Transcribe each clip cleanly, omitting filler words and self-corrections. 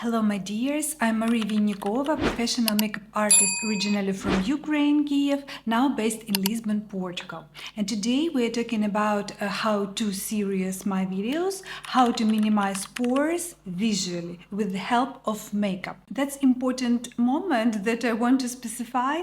Hello my dears, I'm Maria Vinnikova, professional makeup artist originally from Ukraine, Kiev, now based in Lisbon, Portugal. And today we're talking about how to series my videos, how to minimize pores visually with the help of makeup. That's important moment that I want to specify,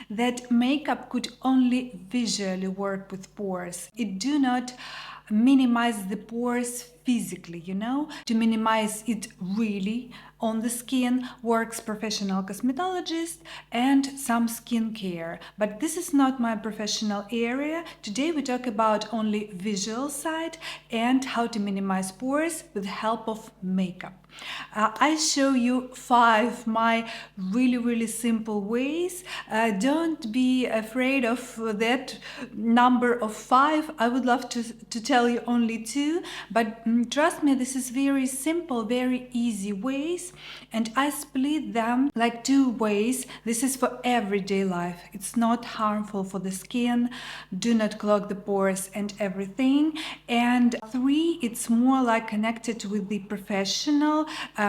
that makeup could only visually work with pores. It do not minimize the pores physically, to minimize it really on the skin works professional cosmetologist and some skincare, but this is not my professional area. Today we talk about only visual side and how to minimize pores with the help of makeup. I show you 5 my really simple ways. Don't be afraid of that number of 5. I would love to tell you only 2, but trust me, this is very simple, very easy ways, and I split them like 2 ways. This is for everyday life. It's not harmful for the skin, do not clog the pores and everything. And 3, it's more like connected with the professional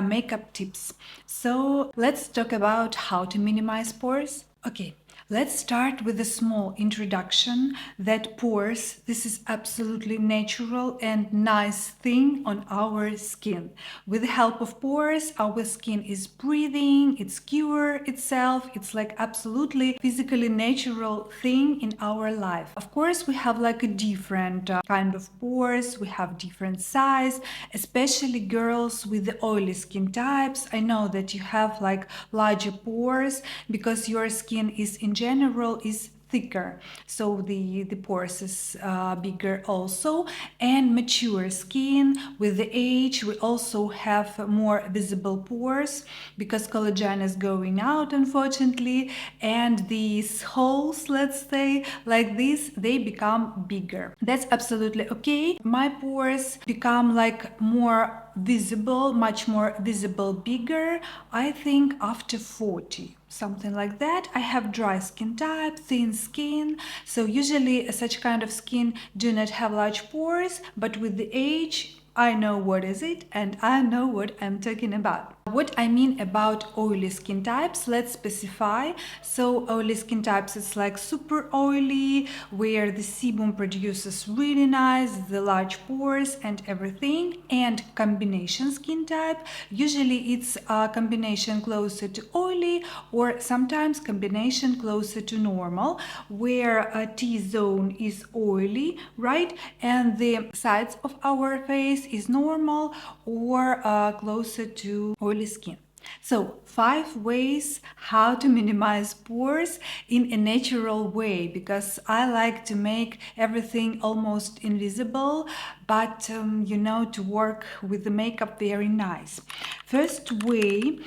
makeup tips. So let's talk about how to minimize pores. Okay, let's start with a small introduction that pores, this is absolutely natural and nice thing on our skin. With the help of pores, our skin is breathing, it's cure itself, it's like absolutely physically natural thing in our life. Of course, we have like a different kind of pores, we have different size, especially girls with the oily skin types. I know that you have like larger pores because your skin is in general is thicker, so the pores is bigger also. And mature skin, with the age we also have more visible pores because collagen is going out, unfortunately, and these holes, let's say like this, they become bigger. That's absolutely okay. My pores become like more visible, much more visible, bigger, I think after 40, something like that. I have dry skin type, thin skin, so usually such kind of skin do not have large pores, but with the age I know what is it and I know what I'm talking about. What I mean about oily skin types, let's specify. So oily skin types, it's like super oily, where the sebum produces really nice, the large pores and everything. And combination skin type, usually it's a combination closer to oily or sometimes combination closer to normal, where a T-zone is oily, right? And the sides of our face is normal or closer to oily skin. So 5 ways how to minimize pores in a natural way, because I like to make everything almost invisible, but to work with the makeup very nice. First way,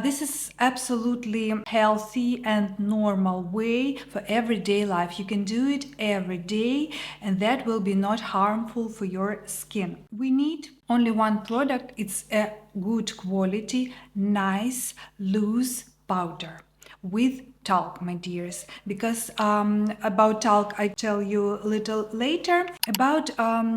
this is absolutely healthy and normal way for everyday life. You can do it every day and that will be not harmful for your skin. We need only one product. It's a good quality, nice, loose powder with talc, my dears, because about talc I tell you a little later. About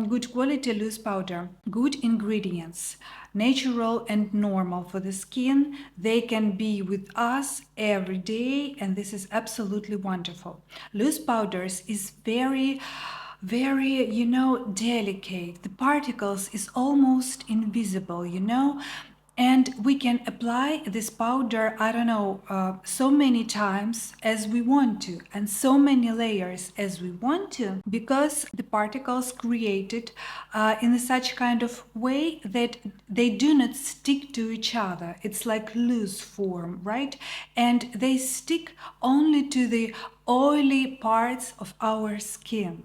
good quality loose powder, good ingredients, natural and normal for the skin. They can be with us every day and this is absolutely wonderful. Loose powders is very delicate. The particles is almost invisible, and we can apply this powder, I don't know, so many times as we want to and so many layers as we want to, because the particles created in such kind of way that they do not stick to each other. It's like loose form, right? And they stick only to the oily parts of our skin.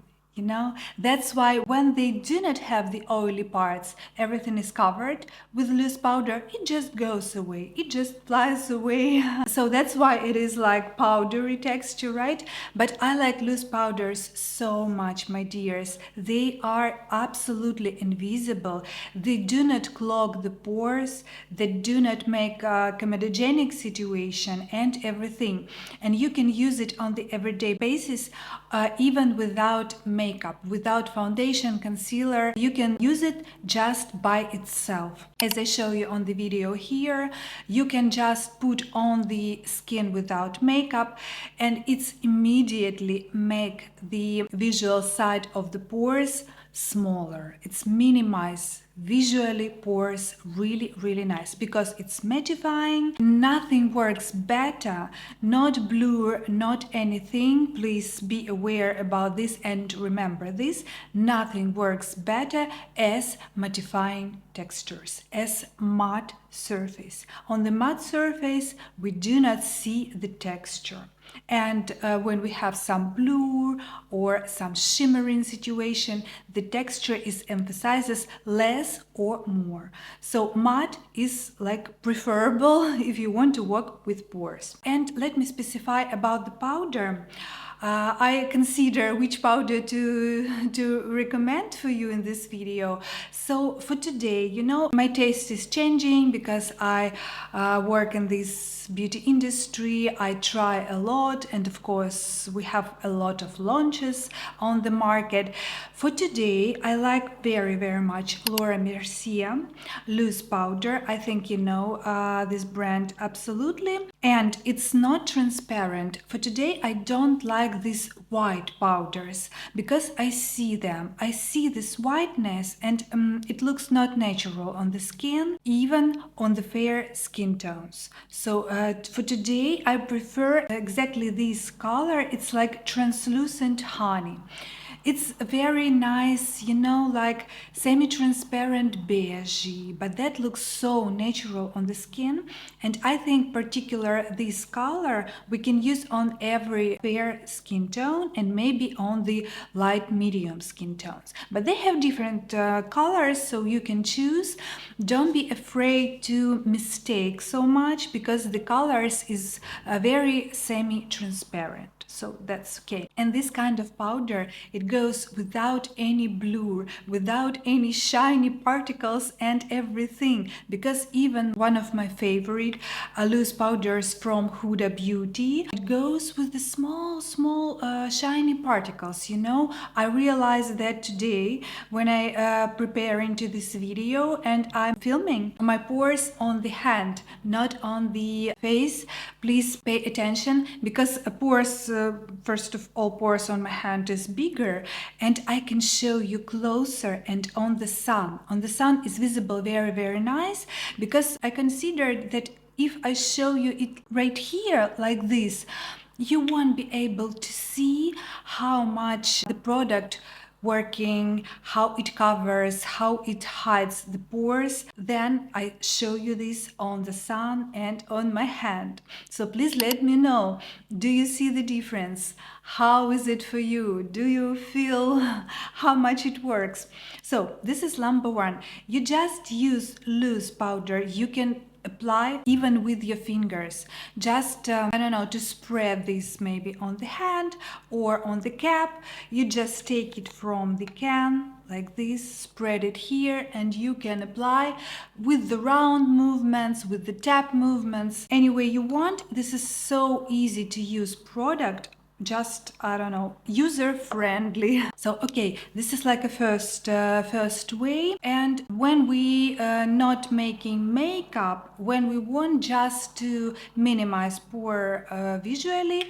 That's why when they do not have the oily parts, everything is covered with loose powder, it just goes away, it just flies away. So that's why it is like powdery texture, right? But I like loose powders so much, my dears. They are absolutely invisible. They do not clog the pores, they do not make a comedogenic situation and everything. And you can use it on the everyday basis even without makeup makeup, without foundation, concealer. You can use it just by itself. As I show you on the video here, you can just put on the skin without makeup and it's immediately make the visual side of the pores smaller. It's minimize visually pores really nice because it's mattifying. Nothing works better, not blur, not anything. Please be aware about this and remember this. Nothing works better as mattifying textures, as matte surface. On the matte surface we do not see the texture. And when we have some blur or some shimmering situation, the texture is emphasizes less or more. So matte is like preferable if you want to work with pores. And let me specify about the powder. I consider which powder to recommend for you in this video. So for today, you know, my taste is changing because I work in this beauty industry. I try a lot, and of course we have a lot of launches on the market. For today, I like very much Laura Mercier loose powder. I think you know this brand absolutely, and it's not transparent. For today, I don't like these white powders because I see them. I see this whiteness and it looks not natural on the skin, even on the fair skin tones. So for today, I prefer exactly this color. It's like translucent honey. It's very nice, you know, like semi-transparent beigey, but that looks so natural on the skin. And I think particular this color we can use on every fair skin tone and maybe on the light medium skin tones. But they have different colors, so you can choose. Don't be afraid to mistake so much because the colors is very semi-transparent. So that's okay. And this kind of powder, it goes without any blur, without any shiny particles and everything. Because even one of my favorite loose powders from Huda Beauty, it goes with the small shiny particles, you know. I realized that today when I preparing to this video and I'm filming my pores on the hand, not on the face. Please pay attention because pores, first of all, pores on my hand is bigger, and I can show you closer and on the sun. On the sun is visible very nice because I considered that if I show you it right here like this, you won't be able to see how much the product working, how it covers, how it hides the pores. Then I show you this on the sun and on my hand. So please let me know, do you see the difference? How is it for you? Do you feel how much it works? So this is number one. You just use loose powder. You can apply even with your fingers, just I don't know, to spread this maybe on the hand or on the cap. You just take it from the can like this, spread it here, and you can apply with the round movements, with the tap movements, any way you want. This is so easy to use product, just I don't know, user friendly. So okay, this is like a first way. And when we not making makeup, when we want just to minimize pore visually,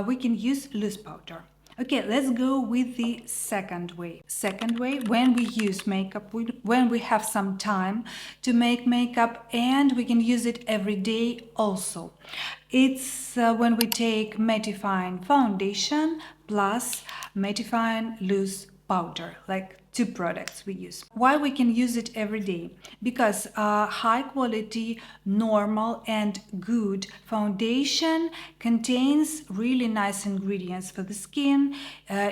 we can use loose powder. Okay, let's go with the second way. Second way, when we use makeup, when we have some time to make makeup, and we can use it every day also. It's when we take mattifying foundation plus mattifying loose powder, like two products we use. Why we can use it every day? Because high quality, normal and good foundation contains really nice ingredients for the skin,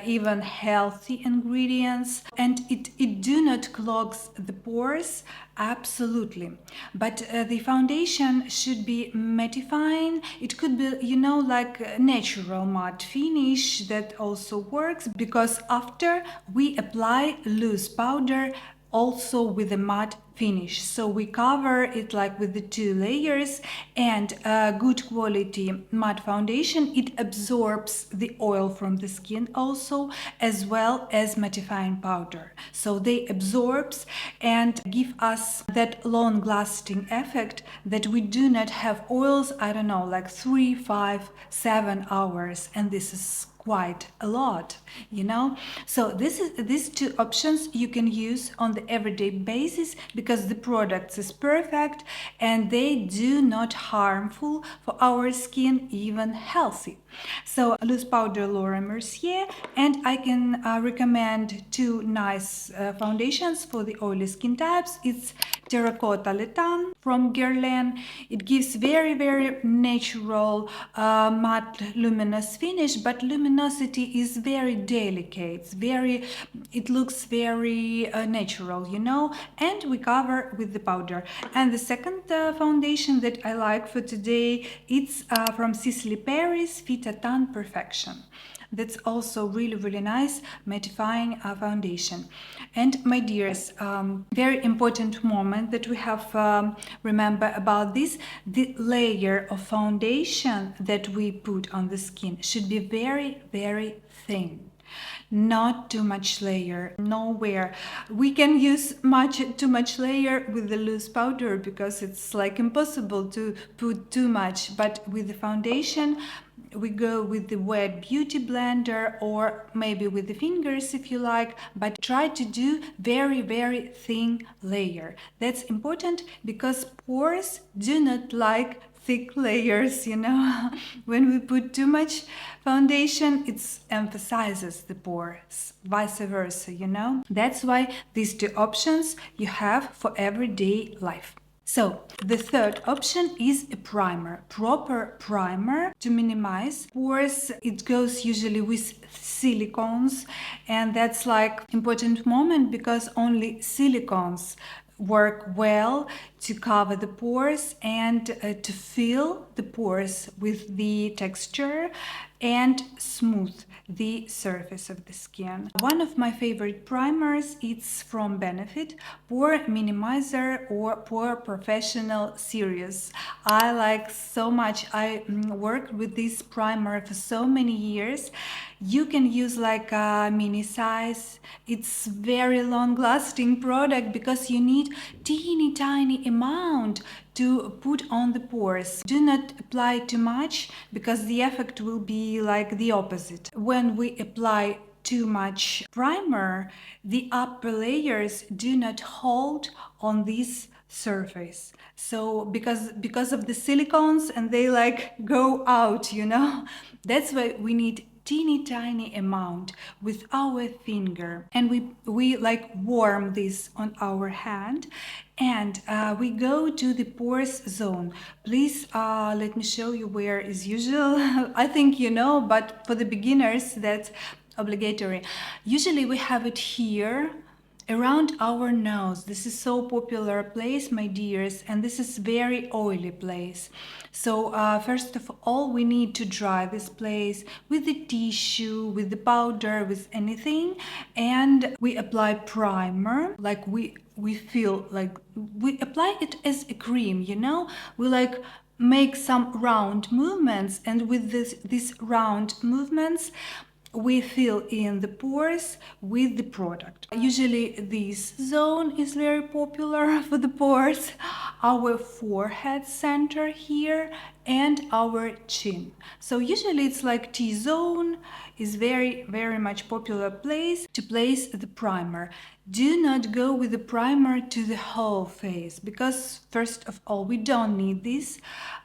even healthy ingredients, and it do not clogs the pores. Absolutely. But the foundation should be mattifying. It could be, you know, like a natural matte finish that also works, because after we apply loose powder also with a matte finish. So we cover it like with the 2 layers, and good quality matte foundation, it absorbs the oil from the skin also, as well as mattifying powder. So they absorbs and give us that long lasting effect that we do not have oils, I don't know, like 3, 5, 7 hours, and this is quite a lot, you know. So these 2 options you can use on the everyday basis, because the product is perfect and they do not harmful for our skin, even healthy. So loose powder Laura Mercier, and I can recommend 2 nice foundations for the oily skin types. It's Terracotta Letan from GUERLAIN. It gives very natural matte luminous finish, but luminosity is very delicate. It looks very natural, you know. And we cover with the powder. And the second foundation that I like for today, it's from Sisley Paris Phyto-Teint Perfection. That's also really nice mattifying foundation. And my dears, very important moment that we have remember about this: the layer of foundation that we put on the skin should be very thin. Not too much layer, nowhere. We can use too much layer with the loose powder, because it's like impossible to put too much. But with the foundation, we go with the wet beauty blender, or maybe with the fingers if you like, but try to do very thin layer. That's important, because pores do not like thick layers, you know. When we put too much foundation, it emphasizes the pores, vice versa, you know. That's why these 2 options you have for everyday life. So the third option is a primer, proper primer to minimize pores. It goes usually with silicones, and that's like important moment, because only silicones work well to cover the pores and to fill the pores with the texture and smooth the surface of the skin. One of my favorite primers, it's from Benefit, Pore Minimizer or POREfessional series. I like so much. I worked with this primer for so many years. You can use like a mini size. It's very long lasting product, because you need teeny tiny amount to put on the pores. Do not apply too much, because the effect will be like the opposite. When we apply too much primer, the upper layers do not hold on this surface. So because of the silicones, and they like go out, you know. That's why we need teeny tiny amount with our finger, and we like warm this on our hand, and we go to the pores zone. Please let me show you where is usual. I think you know, but for the beginners that's obligatory. Usually we have it here around our nose. This is so popular place, my dears, and this is very oily place. So first of all, we need to dry this place with the tissue, with the powder, with anything, and we apply primer. Like we feel like we apply it as a cream, you know. We like make some round movements, and with these round movements we fill in the pores with the product. Usually this zone is very popular for the pores, our forehead center here and our chin. So usually it's like T-zone is very much popular place to place the primer. Do not go with the primer to the whole face, because first of all, we don't need this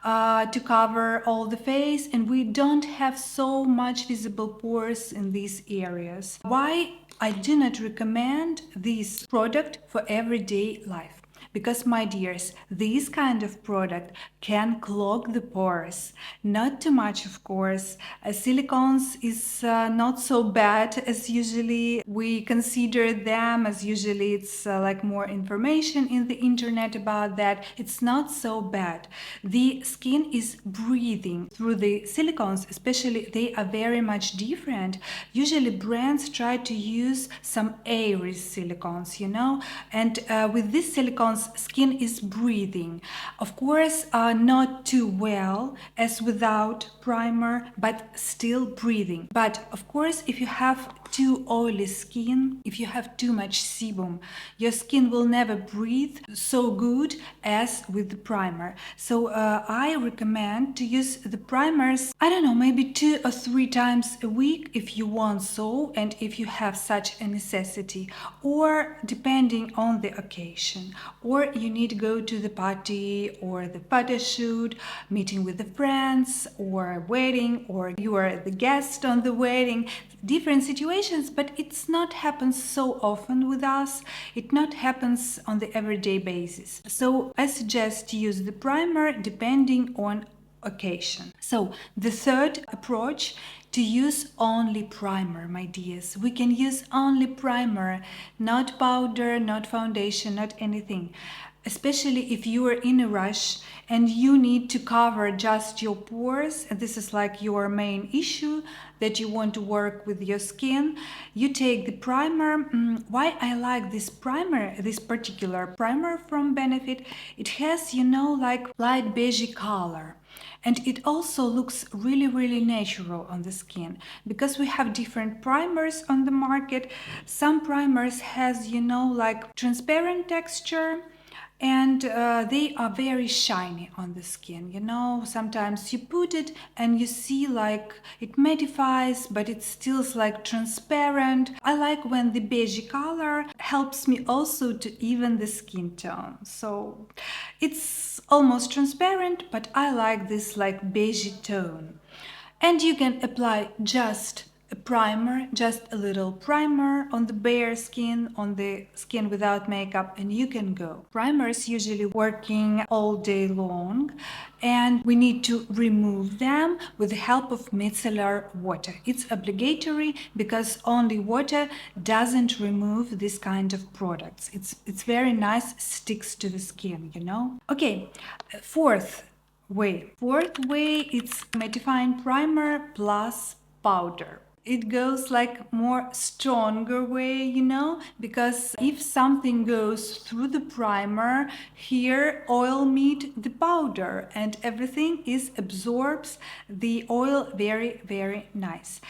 to cover all the face, and we don't have so much visible pores in these areas. Why I do not recommend this product for everyday life? Because, my dears, this kind of product can clog the pores. Not too much, of course. Silicones is not so bad as usually we consider them, as usually it's like more information in the internet about that. It's not so bad. The skin is breathing through the silicones, especially they are very much different. Usually brands try to use some airy silicones, you know, and with these silicones one's skin is breathing. Of course, not too well as without primer, but still breathing. But of course, if you have too oily skin, if you have too much sebum, your skin will never breathe so good as with the primer. So I recommend to use the primers, I don't know, maybe 2 or 3 times a week if you want so, and if you have such a necessity, or depending on the occasion, or you need to go to the party or the photo shoot, meeting with the friends, or a wedding, or you are the guest on the wedding. Different situations, but it's not happens so often with us. It not happens on the everyday basis. So I suggest to use the primer depending on occasion. So the third approach, to use only primer, my dears. We can use only primer, not powder, not foundation, not anything. Especially if you are in a rush and you need to cover just your pores, and this is like your main issue that you want to work with your skin, you take the primer. Why I like this primer, this particular primer from Benefit, it has, you know, like light beige color. And it also looks really, really natural on the skin, because we have different primers on the market. Some primers has, you know, like transparent texture, and they are very shiny on the skin. You know, sometimes you put it and you see like it mattifies, but it still like transparent. I like when the beige color helps me also to even the skin tone. So it's almost transparent, but I like this like beige tone. And you can apply just a primer, just a little primer on the bare skin, on the skin without makeup, and you can go. Primer is usually working all day long, and we need to remove them with the help of micellar water. It's obligatory because only water doesn't remove this kind of products. It's very nice, sticks to the skin, you know. Okay, fourth way, it's mattifying primer plus powder. It goes like more stronger way, you know, because if something goes through the primer, here oil meet the powder and everything is absorbs the oil very, very nice.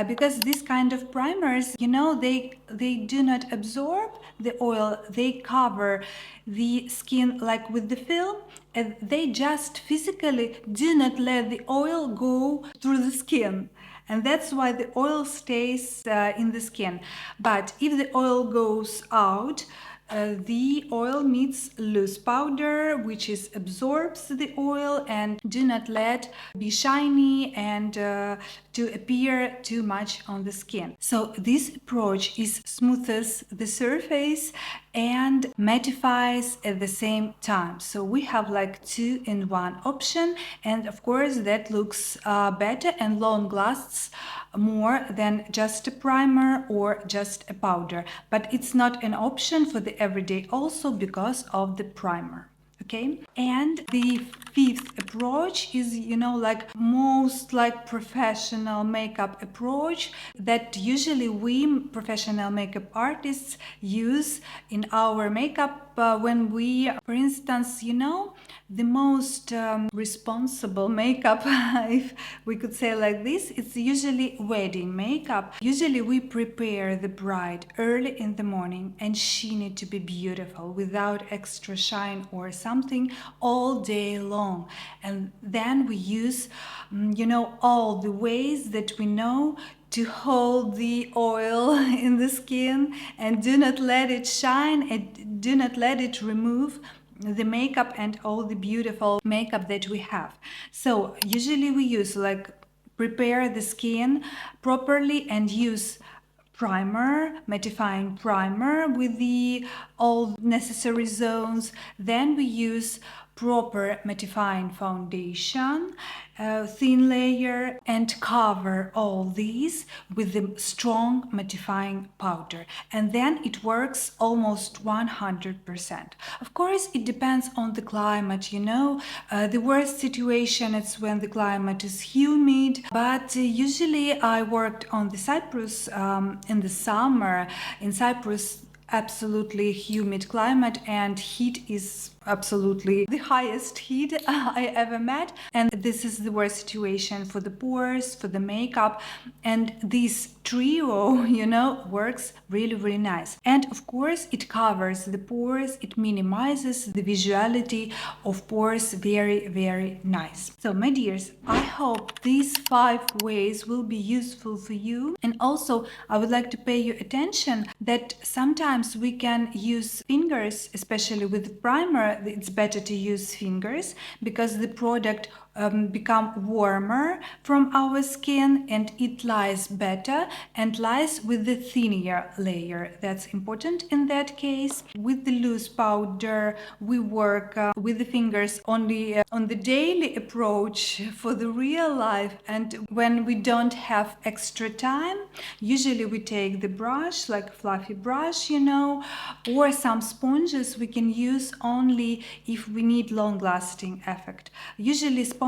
Because this kind of primers, you know, they do not absorb the oil, they cover the skin like with the film, and they just physically do not let the oil go through the skin. And that's why the oil stays in the skin. But if the oil goes out, the oil meets loose powder, which is absorbs the oil and do not let be shiny and to appear too much on the skin. So this approach is smooths the surface and mattifies at the same time. So we have like 2-in-1 option, and of course that looks better and long lasts more than just a primer or just a powder. But it's not an option for the everyday also because of the primer. Okay, and the fifth approach is, you know, like most like professional makeup approach that usually we professional makeup artists use in our makeup when we, for instance, you know, the most responsible makeup, if we could say like this, it's usually wedding makeup. Usually we prepare the bride early in the morning and she needs to be beautiful without extra shine or something all day long. And then we use, you know, all the ways that we know to hold the oil in the skin and do not let it shine and do not let it remove the makeup and all the beautiful makeup that we have. So usually we use like prepare the skin properly and use primer, mattifying primer with the all necessary zones. Then we use proper mattifying foundation, thin layer, and cover all these with the strong mattifying powder. And then it works almost 100%. Of course, it depends on the climate, you know. The worst situation is when the climate is humid, but usually I worked on the Cyprus in the summer. In Cyprus, absolutely humid climate, and heat is absolutely the highest heat I ever met, and this is the worst situation for the pores, for the makeup, and this trio, works really nice. And of course it covers the pores, it minimizes the visuality of pores very nice. So my dears, I hope these 5 ways will be useful for you. And also I would like to pay your attention that sometimes we can use fingers, especially with the primer. It's better to use fingers because the product become warmer from our skin and it lies better and lies with the thinner layer. That's important in that case. With the loose powder, we work with the fingers only on the daily approach for the real life, and when we don't have extra time, usually we take the brush, like fluffy brush, or some sponges we can use only if we need long-lasting effect. Usually sponges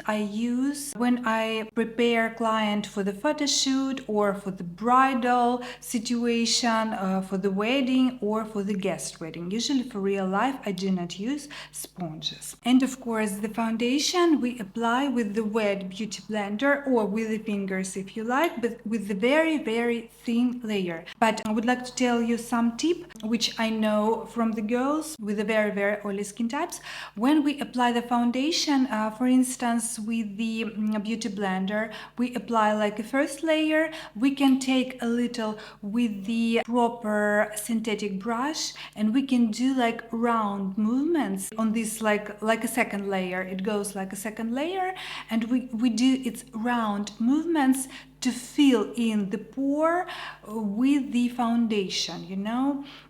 I use when I prepare client for the photo shoot or for the bridal situation, for the wedding or for the guest wedding. Usually for real life I do not use sponges. And of course the foundation we apply with the wet beauty blender or with the fingers if you like, but with the very thin layer. But I would like to tell you some tip which I know from the girls with the very oily skin types. When we apply the foundation, for instance with the beauty blender, we apply like a first layer. We can take a little with the proper synthetic brush and we can do like round movements on this like a second layer. It goes like a second layer and we do its round movements to fill in the pore with the foundation,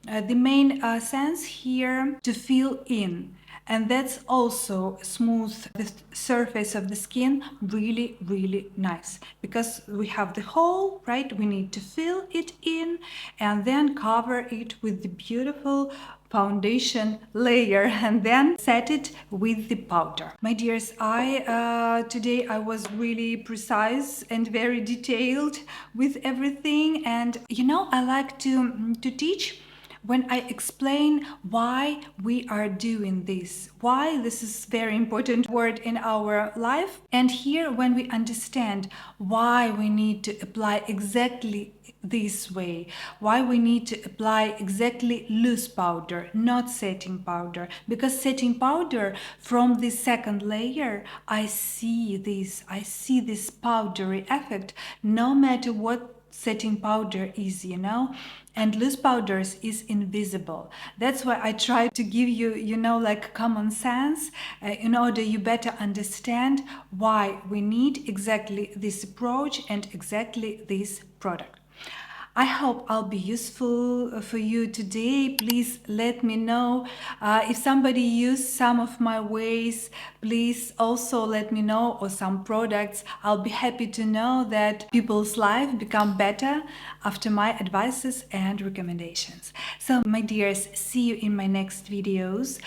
the main sense here to fill in. And that's also smooth the surface of the skin really nice, because we have the hole, right? We need to fill it in and then cover it with the beautiful foundation layer and then set it with the powder. My dears, today I was really precise and very detailed with everything, and I like to teach when I explain why we are doing this, why this is very important word in our life. And here when we understand why we need to apply exactly this way, why we need to apply exactly loose powder, not setting powder, because setting powder from the second layer, I see this powdery effect no matter what setting powder is, and loose powders is invisible. That's why I try to give you, like common sense in order you better understand why we need exactly this approach and exactly this product. I hope I'll be useful for you today. Please let me know if somebody used some of my ways. Please also let me know, or some products. I'll be happy to know that people's life become better after my advices and recommendations. So my dears, see you in my next videos.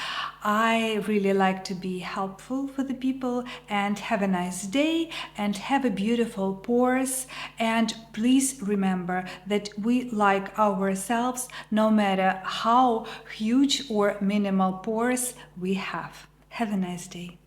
I really like to be helpful for the people, and have a nice day and have a beautiful pores. And please remember that we like ourselves no matter how huge or minimal pores we have. Have a nice day.